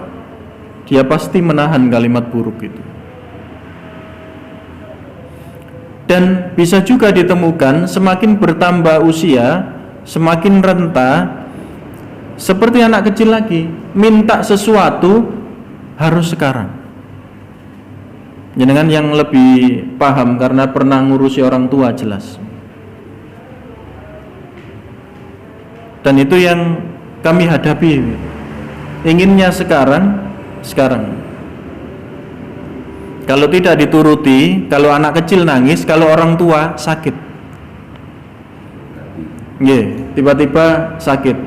dia pasti menahan kalimat buruk itu. Dan bisa juga ditemukan semakin bertambah usia, semakin renta, seperti anak kecil lagi, minta sesuatu harus sekarang. Jenengan yang lebih paham karena pernah ngurusi orang tua jelas. Dan itu yang kami hadapi. Inginnya sekarang. Kalau tidak dituruti, kalau anak kecil nangis, kalau orang tua sakit. Tiba-tiba sakit.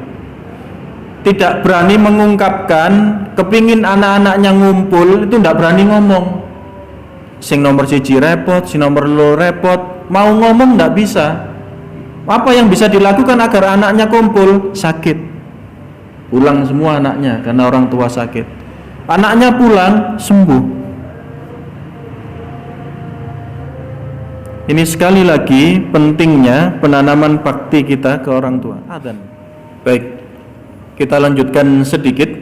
Tidak berani mengungkapkan, kepingin anak-anaknya ngumpul, itu tidak berani ngomong. Sing nomor 1 repot, sing nomor 2 repot, mau ngomong tidak bisa. Apa yang bisa dilakukan agar anaknya kumpul? Sakit. Pulang semua anaknya karena orang tua sakit. Anaknya pulang sembuh. Ini sekali lagi pentingnya penanaman bakti kita ke orang tua. Adzan. Baik, kita lanjutkan sedikit.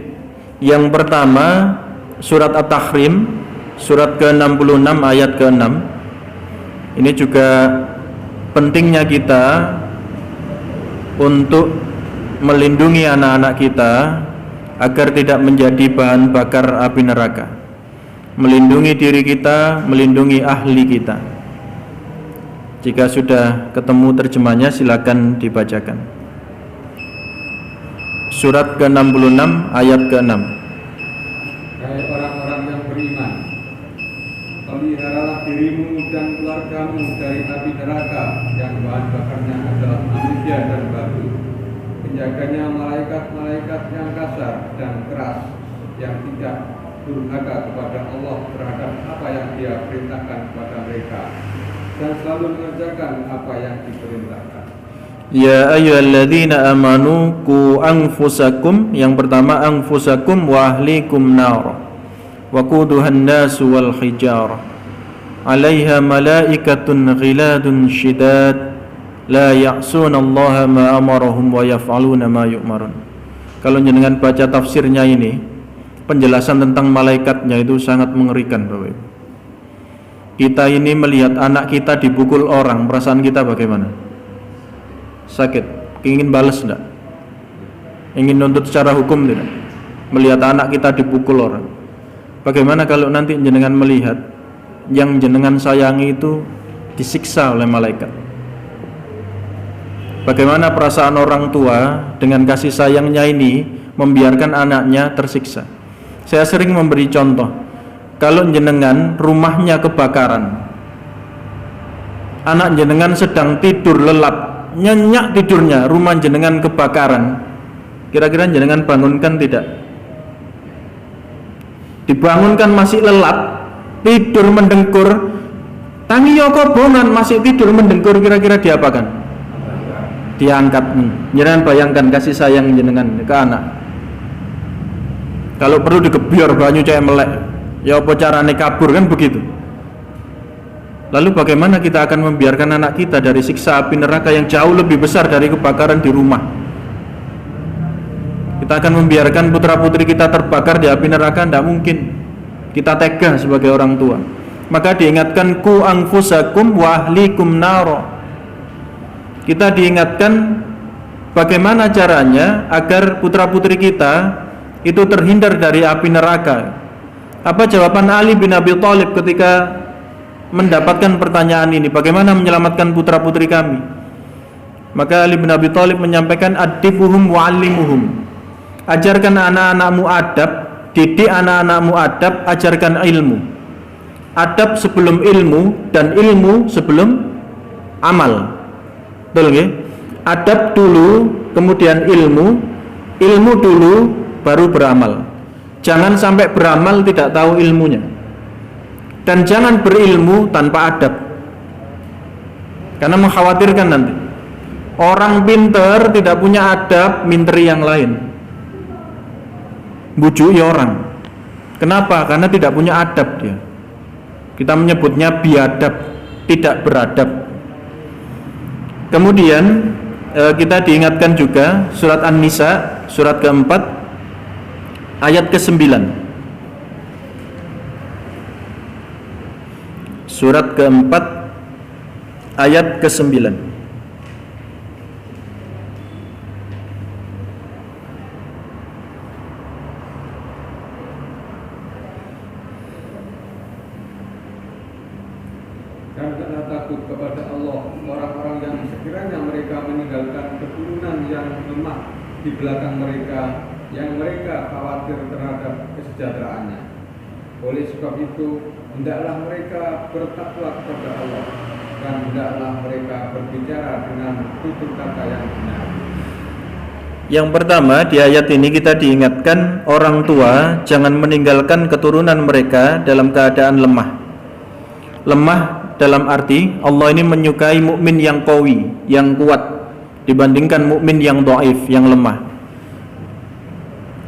Yang pertama, surat At-Tahrim, surat ke-66 ayat ke-6. Ini juga pentingnya kita untuk melindungi anak-anak kita agar tidak menjadi bahan bakar api neraka. Melindungi diri kita, melindungi ahli kita. Jika sudah ketemu terjemahnya silakan dibacakan. Surat ke-66 ayat ke-6. Hai orang-orang yang beriman, peliharalah dirimu dan keluargamu dari api neraka yang bahan bakarnya adalah manusia dan batu. Penjaganya malaikat-malaikat yang kasar dan keras, yang tidak durhaka kepada Allah terhadap apa yang Dia perintahkan kepada mereka, dan selalu mengerjakan apa yang diperintahkan. Ya ayyuhalladzina amanu qu anfusakum. Yang pertama anfusakum wa ahlikum nar waquduhan nasu wal hijarah 'alaiha malaikatun ghiladun shidad la ya'suna Allah ma amarahum wa yaf'aluna ma yu'marun. Kalau jenengan baca tafsirnya ini, penjelasan tentang malaikatnya itu sangat mengerikan, Bapak Ibu. Kita ini melihat anak kita dipukul orang, perasaan kita bagaimana? Sakit, ingin balas enggak? Ingin nuntut secara hukum tidak? Melihat anak kita dipukul orang. Bagaimana kalau nanti jenengan melihat yang jenengan sayangi itu disiksa oleh malaikat? Bagaimana perasaan orang tua dengan kasih sayangnya ini membiarkan anaknya tersiksa? Saya sering memberi contoh. Kalau jenengan rumahnya kebakaran, anak jenengan sedang tidur lelap, nyenyak tidurnya, rumah jenengan kebakaran, kira-kira jenengan bangunkan tidak? Dibangunkan masih lelap, tidur mendengkur, tangi yoko bongan masih tidur mendengkur, kira-kira diapakan? Diangkat. Jenengan bayangkan kasih sayang jenengan ke anak. Kalau perlu digebyur banyu cek melek, ya apa carane kabur, kan begitu. Lalu bagaimana kita akan membiarkan anak kita dari siksa api neraka yang jauh lebih besar dari kebakaran di rumah? Kita akan membiarkan putra-putri kita terbakar di api neraka? Tidak mungkin. Kita tega sebagai orang tua. Maka diingatkan ku anfusakum wa ahlikum naro. Kita diingatkan bagaimana caranya agar putra-putri kita itu terhindar dari api neraka. Apa jawaban Ali bin Abi Thalib ketika mendapatkan pertanyaan ini? Bagaimana menyelamatkan putra-putri kami? Maka Ali bin Abi Thalib menyampaikan adibuhum wa'allimuhum. Ajarkan anak-anakmu adab, didik anak-anakmu adab, ajarkan ilmu. Adab sebelum ilmu dan ilmu sebelum amal. Betul nggih? Adab dulu, kemudian ilmu, ilmu dulu baru beramal. Jangan sampai beramal tidak tahu ilmunya. Dan jangan berilmu tanpa adab. Karena mengkhawatirkan nanti. Orang pinter tidak punya adab, minteri yang lain. Bujui orang. Kenapa? Karena tidak punya adab dia. Kita menyebutnya biadab, tidak beradab. Kemudian kita diingatkan juga surat An-Nisa surat ke-4 ayat ke-9. surat keempat ayat ke-9. Dan karena takut kepada Allah, orang-orang yang sekiranya mereka meninggalkan keturunan yang lemah di belakang mereka, yang mereka khawatir terhadap kesejahteraannya. Oleh sebab itu, hendaklah mereka bertakwa kepada Allah, dan hendaklah mereka berbicara dengan tutur kata yang benar. Yang pertama, di ayat ini kita diingatkan orang tua jangan meninggalkan keturunan mereka dalam keadaan lemah. Lemah dalam arti Allah ini menyukai mukmin yang qawi, yang kuat dibandingkan mukmin yang dhaif, yang lemah.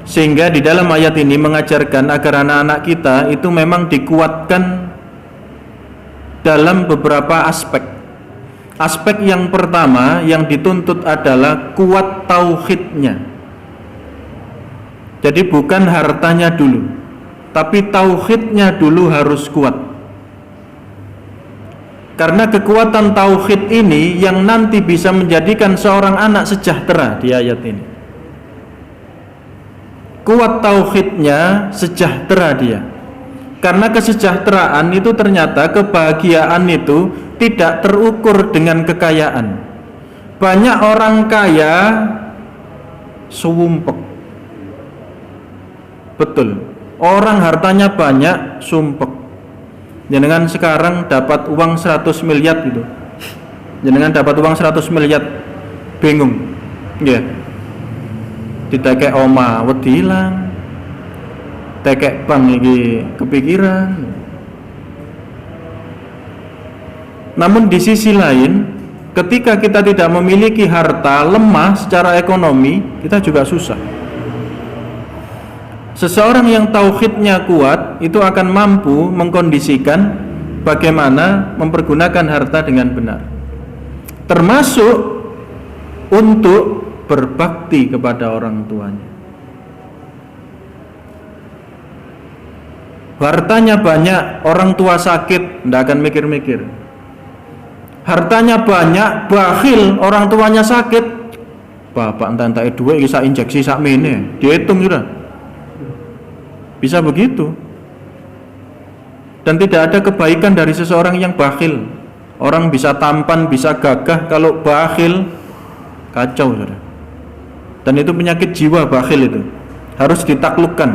Sehingga di dalam ayat ini mengajarkan agar anak-anak kita itu memang dikuatkan dalam beberapa aspek. Aspek yang pertama yang dituntut adalah kuat tauhidnya. Jadi bukan hartanya dulu, tapi tauhidnya dulu harus kuat. Karena kekuatan tauhid ini yang nanti bisa menjadikan seorang anak sejahtera di ayat ini. Kuat tauhidnya, sejahtera dia. Karena kesejahteraan itu ternyata, kebahagiaan itu tidak terukur dengan kekayaan. Banyak orang kaya sumpek. Betul. Orang hartanya banyak sumpek. Jenengan sekarang dapat uang 100 miliar gitu. Jenengan dapat uang 100 miliar, bingung. Ya. Ditekek oma wedi ilang, tekek bank iki kepikiran. Namun di sisi lain, ketika kita tidak memiliki harta, lemah secara ekonomi, kita juga susah. Seseorang yang tauhidnya kuat itu akan mampu mengkondisikan bagaimana mempergunakan harta dengan benar, termasuk untuk berbakti kepada orang tuanya. Hartanya banyak, orang tua sakit, tidak akan mikir-mikir. Hartanya banyak, bakhil, orang tuanya sakit, bapak entar duit bisa injeksi sak mene, dihitung sudah. Bisa begitu. Dan tidak ada kebaikan dari seseorang yang bakhil. Orang bisa tampan, bisa gagah, kalau bakhil kacau sudah. Dan itu penyakit jiwa, bakhil itu harus ditaklukkan.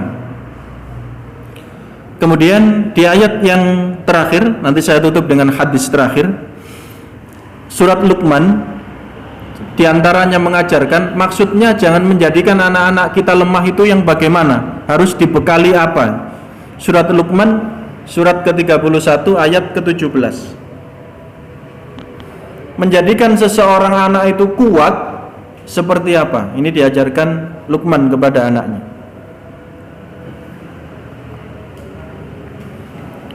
Kemudian di ayat yang terakhir, nanti saya tutup dengan hadis terakhir, surat Luqman, diantaranya mengajarkan, maksudnya jangan menjadikan anak-anak kita lemah itu yang bagaimana, harus dibekali apa. Surat Luqman, surat ke-31 ayat ke-17. Menjadikan seseorang anak itu kuat seperti apa? Ini diajarkan Luqman kepada anaknya.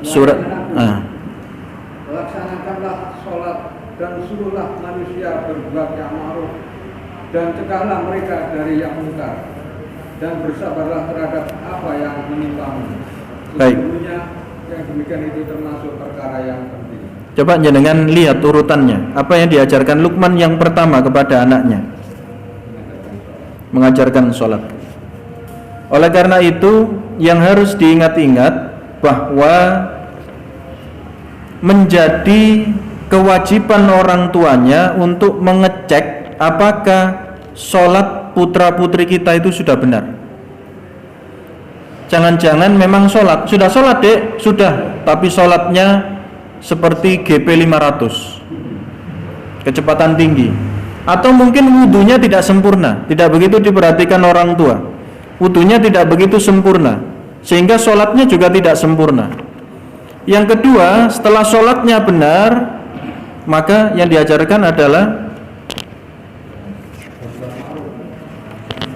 Surat Laksanakanlah sholat dan suruhlah manusia berbuat yang ma'ruf, dan cegahlah mereka dari yang munkar, dan bersabarlah terhadap apa yang menimpamu. Sesungguhnya yang demikian itu termasuk perkara yang penting. Coba jenengan lihat urutannya. Apa yang diajarkan Luqman yang pertama kepada anaknya? Mengajarkan sholat. Oleh karena itu yang harus diingat-ingat bahwa menjadi kewajiban orang tuanya untuk mengecek apakah sholat putra-putri kita itu sudah benar. Jangan-jangan memang sholat, sudah sholat dek, sudah, tapi sholatnya seperti GP 500, kecepatan tinggi. Atau mungkin wudunya tidak sempurna, tidak begitu diperhatikan orang tua. Wudunya tidak begitu sempurna, sehingga sholatnya juga tidak sempurna. Yang kedua, setelah sholatnya benar, maka yang diajarkan adalah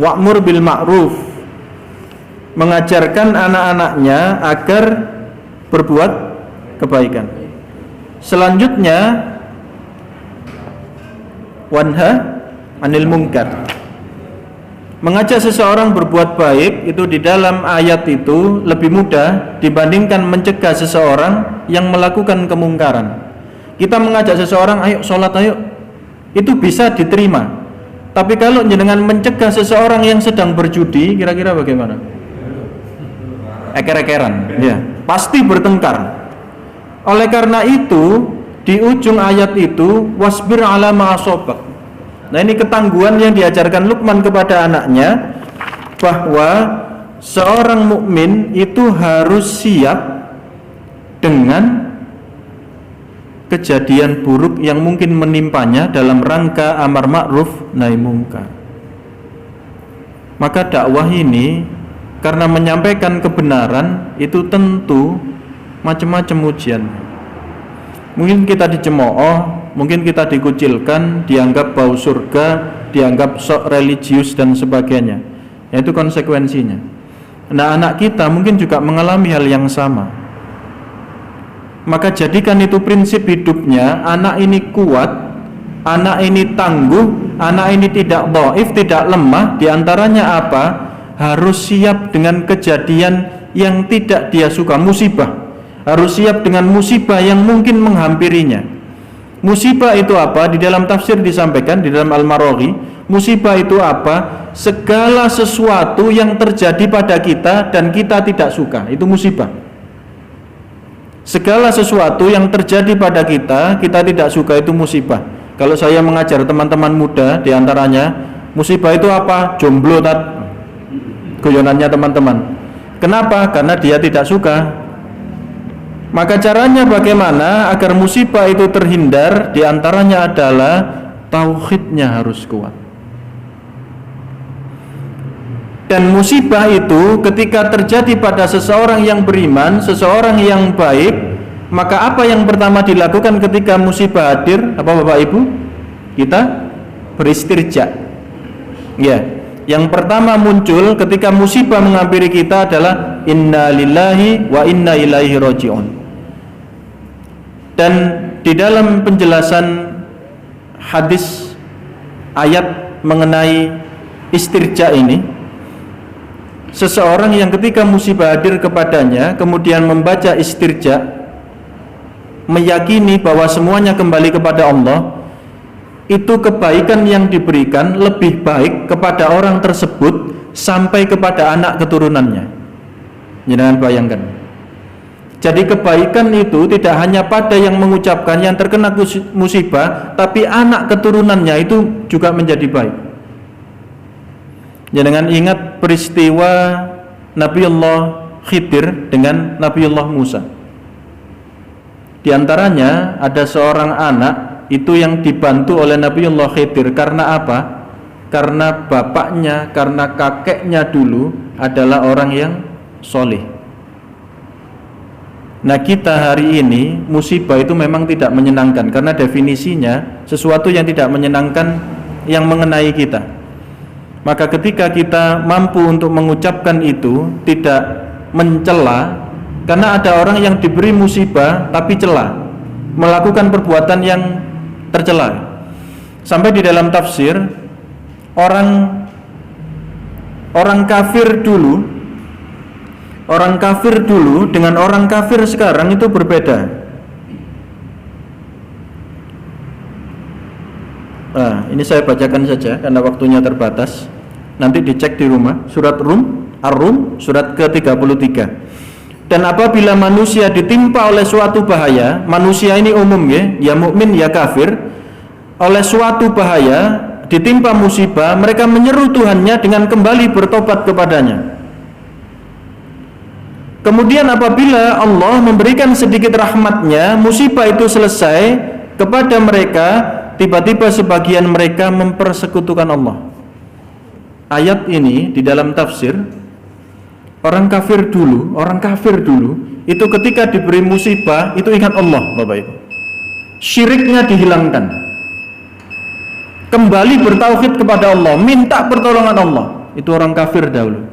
wa'mur bil ma'ruf, mengajarkan anak-anaknya agar berbuat kebaikan. Selanjutnya wanha anil munkar, Mengajak seseorang berbuat baik itu di dalam ayat itu lebih mudah dibandingkan mencegah seseorang yang melakukan kemungkaran. Kita mengajak seseorang, ayo sholat ayo, itu bisa diterima. Tapi kalau dengan mencegah seseorang yang sedang berjudi, kira-kira bagaimana? Eker-ekeran, ya, pasti bertengkar. Oleh karena itu, di ujung ayat itu, wasbir ala ma asobak. Nah, ini ketangguhan yang diajarkan Luqman kepada anaknya, bahwa seorang mukmin itu harus siap dengan kejadian buruk yang mungkin menimpanya dalam rangka amar ma'ruf nahi mungkar. Maka dakwah ini karena menyampaikan kebenaran itu tentu macam-macam ujian. Mungkin kita dicemooh, mungkin kita dikucilkan, dianggap bau surga, dianggap sok religius dan sebagainya. Itu konsekuensinya. Nah, anak kita mungkin juga mengalami hal yang sama. Maka jadikan itu prinsip hidupnya, anak ini kuat, anak ini tangguh, anak ini tidak dhaif, tidak lemah. Di antaranya apa? Harus siap dengan kejadian yang tidak dia suka, musibah. Harus siap dengan musibah yang mungkin menghampirinya. Musibah itu apa? Di dalam tafsir disampaikan, di dalam Al-Maraghi, musibah itu apa? Segala sesuatu yang terjadi pada kita dan kita tidak suka, itu musibah. Segala sesuatu yang terjadi pada kita tidak suka, itu musibah. Kalau saya mengajar teman-teman muda, diantaranya musibah itu apa? Jomblo tat, guyonannya teman-teman. Kenapa? Karena dia tidak suka. Maka caranya bagaimana agar musibah itu terhindar? Diantaranya adalah tauhidnya harus kuat. Dan musibah itu ketika terjadi pada seseorang yang beriman, seseorang yang baik, maka apa yang pertama dilakukan ketika musibah hadir? Apa Bapak Ibu? Kita beristirja. Ya, yang pertama muncul ketika musibah menghampiri kita adalah inna lillahi wa inna ilaihi raji'un. Dan di dalam penjelasan hadis ayat mengenai istirja ini, seseorang yang ketika musibah hadir kepadanya kemudian membaca istirja, meyakini bahwa semuanya kembali kepada Allah, itu kebaikan yang diberikan lebih baik kepada orang tersebut sampai kepada anak keturunannya. Jangan bayangkan. Jadi kebaikan itu tidak hanya pada yang mengucapkan, yang terkena musibah, tapi anak keturunannya itu juga menjadi baik. Jangan ingat peristiwa Nabiullah Khidir dengan Nabiullah Musa. Di antaranya ada seorang anak itu yang dibantu oleh Nabiullah Khidir karena apa? Karena bapaknya, karena kakeknya dulu adalah orang yang soleh. Nah, kita hari ini musibah itu memang tidak menyenangkan, karena definisinya sesuatu yang tidak menyenangkan yang mengenai kita. Maka ketika kita mampu untuk mengucapkan itu, tidak mencela, karena ada orang yang diberi musibah tapi cela, melakukan perbuatan yang tercela. Sampai di dalam tafsir, orang kafir dulu dengan orang kafir sekarang itu berbeda. Nah, ini saya bacakan saja karena waktunya terbatas. Nanti dicek di rumah, surat Ar-Rum surat ke-33. Dan apabila manusia ditimpa oleh suatu bahaya, manusia ini umum ya mukmin ya kafir, oleh suatu bahaya, ditimpa musibah, mereka menyeru Tuhannya dengan kembali bertobat kepadanya. Kemudian apabila Allah memberikan sedikit rahmatnya, musibah itu selesai kepada mereka, tiba-tiba sebagian mereka mempersekutukan Allah. Ayat ini di dalam tafsir, orang kafir dulu itu ketika diberi musibah itu ingat Allah, Bapak Ibu. Syiriknya dihilangkan, kembali bertauhid kepada Allah, minta pertolongan Allah. Itu orang kafir dahulu.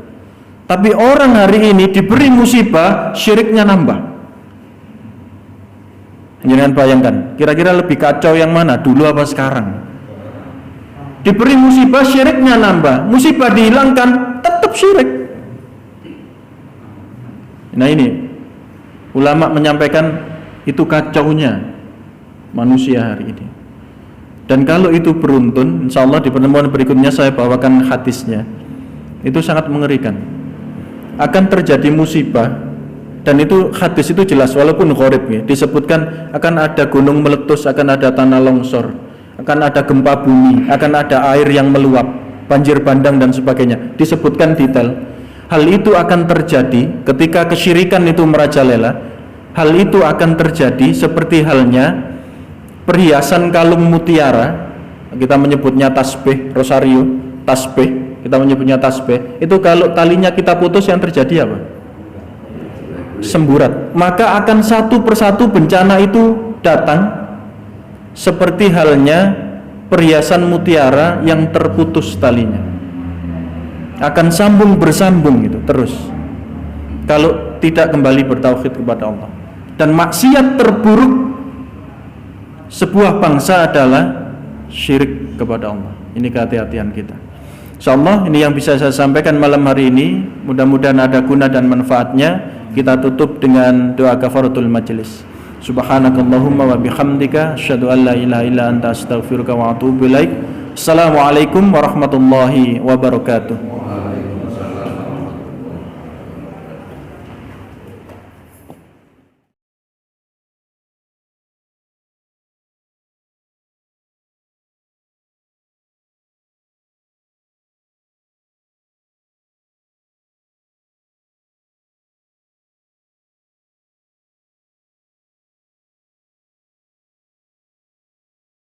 Tapi orang hari ini diberi musibah, syiriknya nambah. Jangan bayangkan, kira-kira lebih kacau yang mana, dulu apa sekarang? Diberi musibah, syiriknya nambah. Musibah dihilangkan, tetap syirik. Nah ini, ulama menyampaikan itu kacaunya manusia hari ini. Dan kalau itu beruntun, insya Allah di pertemuan berikutnya saya bawakan hadisnya. Itu sangat mengerikan. Akan terjadi musibah, dan itu hadis itu jelas, walaupun gharib ya, disebutkan akan ada gunung meletus, akan ada tanah longsor, akan ada gempa bumi, akan ada air yang meluap, banjir bandang dan sebagainya. Disebutkan detail. Hal itu akan terjadi ketika kesyirikan itu merajalela. Hal itu akan terjadi seperti halnya perhiasan kalung mutiara, kita menyebutnya tasbih, rosario, tasbih, kita menyebutnya tasbih. Itu kalau talinya kita putus yang terjadi apa? Semburat. Maka akan satu persatu bencana itu datang, seperti halnya perhiasan mutiara yang terputus talinya. Akan sambung bersambung itu terus. Kalau tidak kembali bertauhid kepada Allah. Dan maksiat terburuk sebuah bangsa adalah syirik kepada Allah. Ini kehati-hatian kita. Insyaallah ini yang bisa saya sampaikan malam hari ini. Mudah-mudahan ada guna dan manfaatnya. Kita tutup dengan doa kafaratul majelis. Subhanakallahumma wa bihamdika asyhadu an la ilaha illa anta astaghfiruka wa atubu ilaik. Assalamualaikum warahmatullahi wabarakatuh.